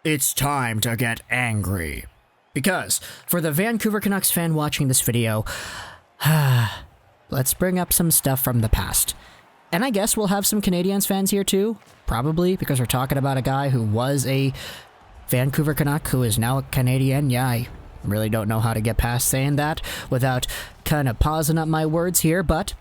It's time to get angry. Because, for the Vancouver Canucks fan watching this video, let's bring up some stuff from the past. And I guess we'll have some Canadiens fans here too, probably, because we're talking about a guy who was a Vancouver Canuck, who is now a Canadian. Yeah, I really don't know how to get past saying that without kind of pausing up my words here, but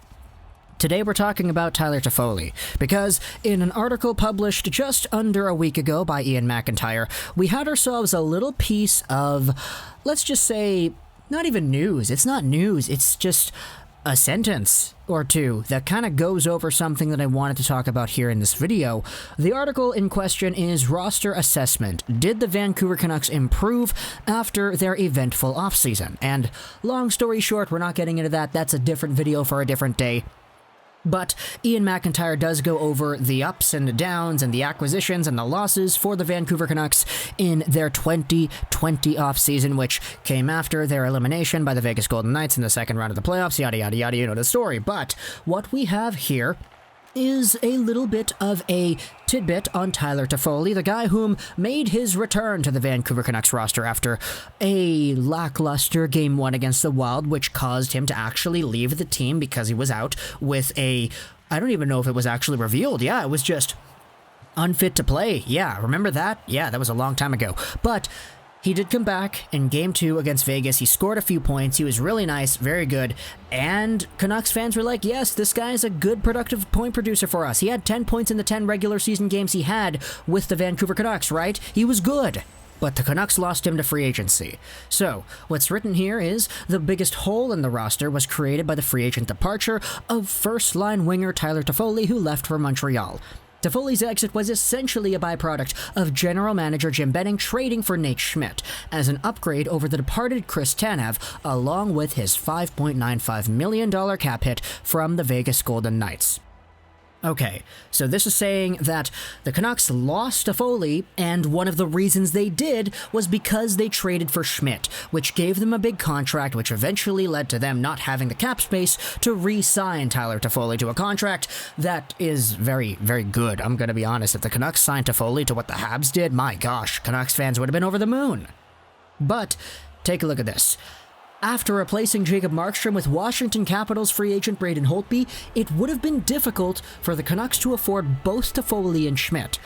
today we're talking about Tyler Toffoli, because in an article published just under a week ago by Ian McIntyre, we had ourselves a little piece of, let's just say, not even news. It's not news, it's just a sentence or two that kind of goes over something that I wanted to talk about here in this video. The article in question is Roster Assessment. Did the Vancouver Canucks improve after their eventful offseason? And long story short, we're not getting into that. That's a different video for a different day. But Ian McIntyre does go over the ups and the downs and the acquisitions and the losses for the Vancouver Canucks in their 2020 offseason, which came after their elimination by the Vegas Golden Knights in the second round of the playoffs, yada yada yada, you know the story. But what we have here is a little bit of a tidbit on Tyler Toffoli, the guy whom made his return to the Vancouver Canucks roster after a lackluster Game 1 against the Wild, which caused him to actually leave the team because he was out with a, I don't even know if it was actually revealed. Yeah, it was just unfit to play. Yeah, remember that? Yeah, that was a long time ago. But he did come back in Game 2 against Vegas. He scored a few points. He was really nice, very good. And Canucks fans were like, yes, this guy is a good, productive point producer for us. He had 10 points in the 10 regular season games he had with the Vancouver Canucks, right? He was good. But the Canucks lost him to free agency. So, what's written here is the biggest hole in the roster was created by the free agent departure of first-line winger Tyler Toffoli, who left for Montreal. Toffoli's exit was essentially a byproduct of general manager Jim Benning trading for Nate Schmidt as an upgrade over the departed Chris Tanev, along with his $5.95 million cap hit from the Vegas Golden Knights. Okay, so this is saying that the Canucks lost Toffoli, and one of the reasons they did was because they traded for Schmidt, which gave them a big contract, which eventually led to them not having the cap space to re-sign Tyler Toffoli to a contract that is very, very good. I'm going to be honest, if the Canucks signed Toffoli to what the Habs did, my gosh, Canucks fans would have been over the moon. But take a look at this. After replacing Jacob Markstrom with Washington Capitals free agent Braden Holtby, it would have been difficult for the Canucks to afford both Toffoli and Schmidt,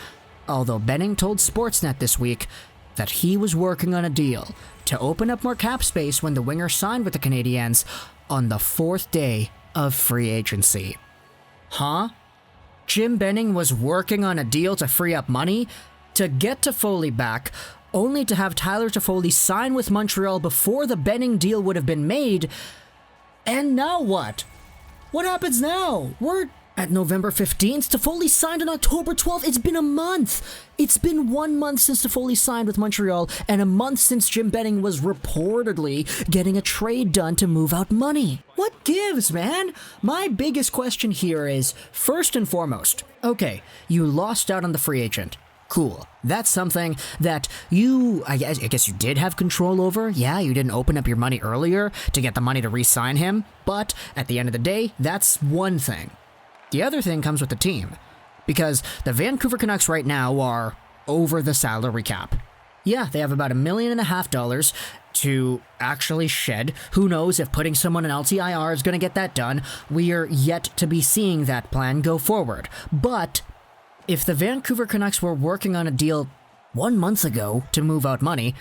although Benning told Sportsnet this week that he was working on a deal to open up more cap space when the winger signed with the Canadiens on the fourth day of free agency. Huh? Jim Benning was working on a deal to free up money to get Toffoli back, only to have Tyler Toffoli sign with Montreal before the Benning deal would have been made. And now what? What happens now? We're at November 15th. Toffoli signed on October 12th. It's been a month. It's been 1 month since Toffoli signed with Montreal, and a month since Jim Benning was reportedly getting a trade done to move out money. What gives, man? My biggest question here is, first and foremost, okay, you lost out on the free agent. Cool. That's something that I guess you did have control over. Yeah, you didn't open up your money earlier to get the money to re-sign him, but at the end of the day, that's one thing. The other thing comes with the team, because the Vancouver Canucks right now are over the salary cap. Yeah, they have about $1.5 million to actually shed. Who knows if putting someone in LTIR is going to get that done. We are yet to be seeing that plan go forward. But if the Vancouver Canucks were working on a deal 1 month ago to move out money,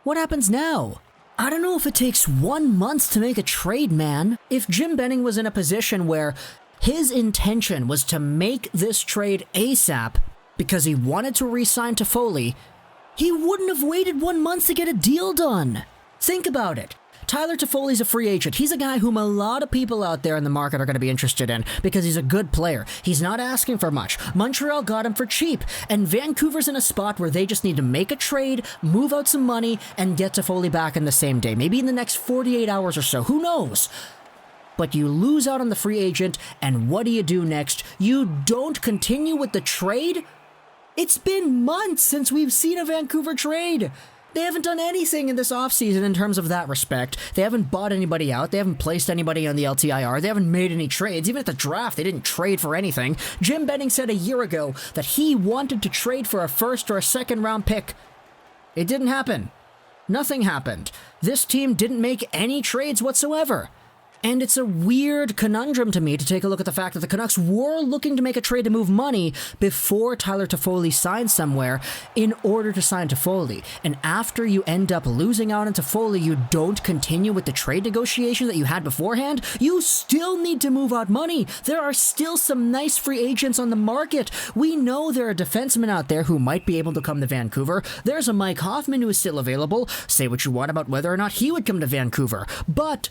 what happens now? I don't know if it takes 1 month to make a trade, man. If Jim Benning was in a position where his intention was to make this trade ASAP because he wanted to re-sign Toffoli, he wouldn't have waited 1 month to get a deal done. Think about it. Tyler Toffoli's a free agent. He's a guy whom a lot of people out there in the market are going to be interested in because he's a good player. He's not asking for much. Montreal got him for cheap, and Vancouver's in a spot where they just need to make a trade, move out some money, and get Toffoli back in the same day. Maybe in the next 48 hours or so. Who knows? But you lose out on the free agent, and what do you do next? You don't continue with the trade? It's been months since we've seen a Vancouver trade. They haven't done anything in this offseason in terms of that respect. They haven't bought anybody out. They haven't placed anybody on the LTIR. They haven't made any trades. Even at the draft, they didn't trade for anything. Jim Benning said a year ago that he wanted to trade for a first or a second round pick. It didn't happen. Nothing happened. This team didn't make any trades whatsoever. And it's a weird conundrum to me to take a look at the fact that the Canucks were looking to make a trade to move money before Tyler Toffoli signed somewhere in order to sign Toffoli. And after you end up losing out on Toffoli, you don't continue with the trade negotiation that you had beforehand. You still need to move out money. There are still some nice free agents on the market. We know there are defensemen out there who might be able to come to Vancouver. There's a Mike Hoffman who is still available. Say what you want about whether or not he would come to Vancouver. But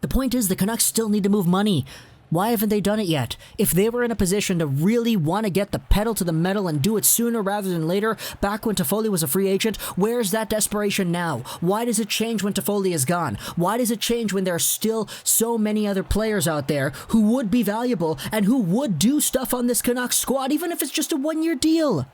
the point is, the Canucks still need to move money. Why haven't they done it yet? If they were in a position to really want to get the pedal to the metal and do it sooner rather than later, back when Toffoli was a free agent, where's that desperation now? Why does it change when Toffoli is gone? Why does it change when there are still so many other players out there who would be valuable and who would do stuff on this Canucks squad, even if it's just a one-year deal?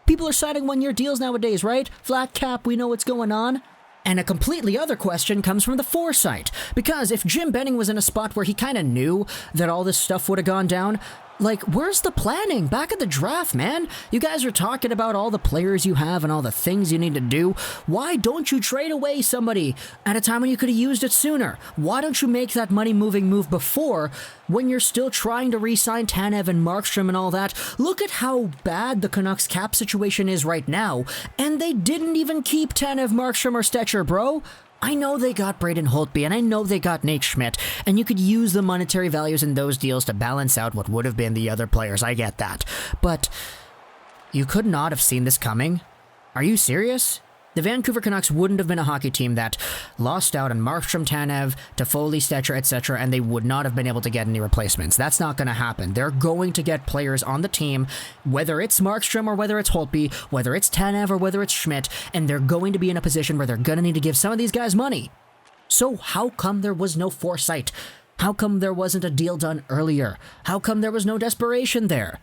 People are signing one-year deals nowadays, right? Flat cap, we know what's going on. And a completely other question comes from the foresight. Because if Jim Benning was in a spot where he kind of knew that all this stuff would have gone down, like, where's the planning? Back at the draft, man. You guys are talking about all the players you have and all the things you need to do. Why don't you trade away somebody at a time when you could have used it sooner? Why don't you make that money-moving move before, when you're still trying to re-sign Tanev and Markstrom and all that? Look at how bad the Canucks cap situation is right now, and they didn't even keep Tanev, Markstrom, or Stetcher, bro. I know they got Braden Holtby, and I know they got Nate Schmidt, and you could use the monetary values in those deals to balance out what would have been the other players. I get that. But you could not have seen this coming? Are you serious? The Vancouver Canucks wouldn't have been a hockey team that lost out on Markstrom, Tanev, Toffoli, Stetcher, etc., and they would not have been able to get any replacements. That's not going to happen. They're going to get players on the team, whether it's Markstrom or whether it's Holtby, whether it's Tanev or whether it's Schmidt, and they're going to be in a position where they're going to need to give some of these guys money. So how come there was no foresight? How come there wasn't a deal done earlier? How come there was no desperation there?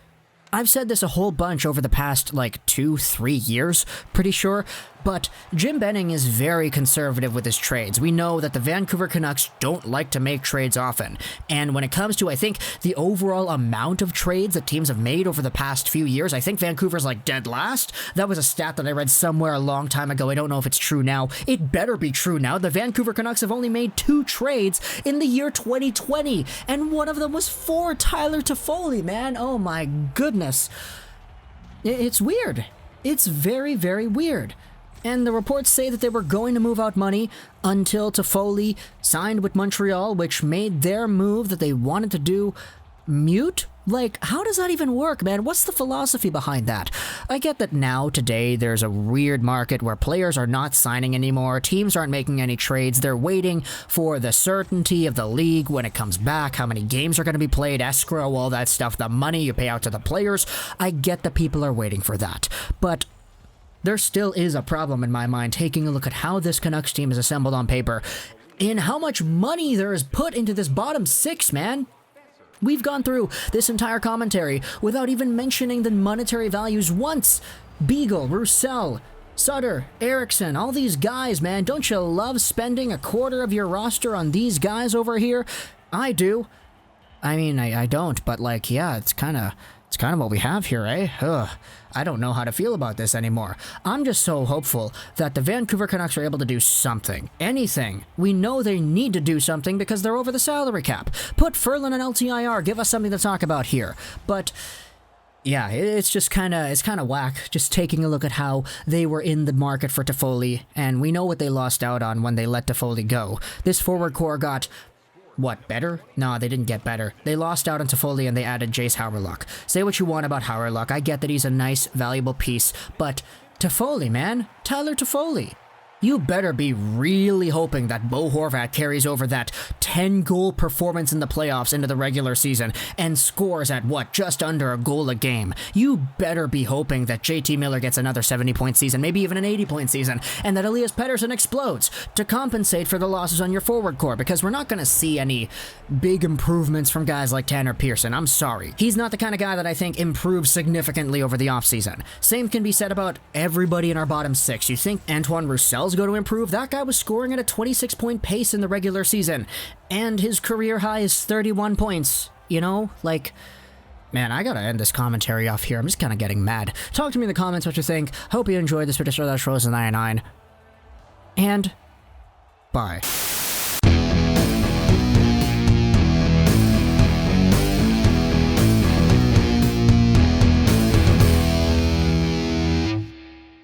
I've said this a whole bunch over the past, 2-3 years, pretty sure, but Jim Benning is very conservative with his trades. We know that the Vancouver Canucks don't like to make trades often, and when it comes to, I think, the overall amount of trades that teams have made over the past few years, I think Vancouver's dead last. That was a stat that I read somewhere a long time ago. I don't know if it's true now. It better be true now. The Vancouver Canucks have only made 2 trades in the year 2020, and one of them was for Tyler Toffoli, man. Oh my goodness. It's weird. It's very, very weird. And the reports say that they were going to move out money until Toffoli signed with Montreal, which made their move that they wanted to do mute? How does that even work, man? What's the philosophy behind that? I get that now, today, there's a weird market where players are not signing anymore, teams aren't making any trades, they're waiting for the certainty of the league when it comes back, how many games are going to be played, escrow, all that stuff, the money you pay out to the players. I get that people are waiting for that. But there still is a problem in my mind taking a look at how this Canucks team is assembled on paper and how much money there is put into this bottom 6, man. We've gone through this entire commentary without even mentioning the monetary values once. Beagle, Roussel, Sutter, Eriksson, all these guys, man. Don't you love spending a quarter of your roster on these guys over here? I do. I mean, I don't, but yeah, it's kind of what we have here, eh? Ugh. I don't know how to feel about this anymore. I'm just so hopeful that the Vancouver Canucks are able to do something. Anything. We know they need to do something because they're over the salary cap. Put Ferland on LTIR. Give us something to talk about here. But yeah, it's just kind of whack just taking a look at how they were in the market for Toffoli, and we know what they lost out on when they let Toffoli go. This forward core got what, better? No, they didn't get better. They lost out on Toffoli and they added Jace Hauerluck. Say what you want about Hauerluck. I get that he's a nice, valuable piece, but Toffoli, man. Tyler Toffoli. You better be really hoping that Bo Horvat carries over that 10-goal performance in the playoffs into the regular season and scores at, just under a goal a game. You better be hoping that JT Miller gets another 70-point season, maybe even an 80-point season, and that Elias Pettersson explodes to compensate for the losses on your forward core, because we're not going to see any big improvements from guys like Tanner Pearson. I'm sorry. He's not the kind of guy that I think improves significantly over the offseason. Same can be said about everybody in our bottom 6. You think Antoine Roussel going to improve? That guy was scoring at a 26-point pace in the regular season, and his career high is 31 points. Man, I gotta end this commentary off here. I'm just kind of getting mad. Talk to me in the comments what you think. Hope you enjoyed this British Rose 99. And bye.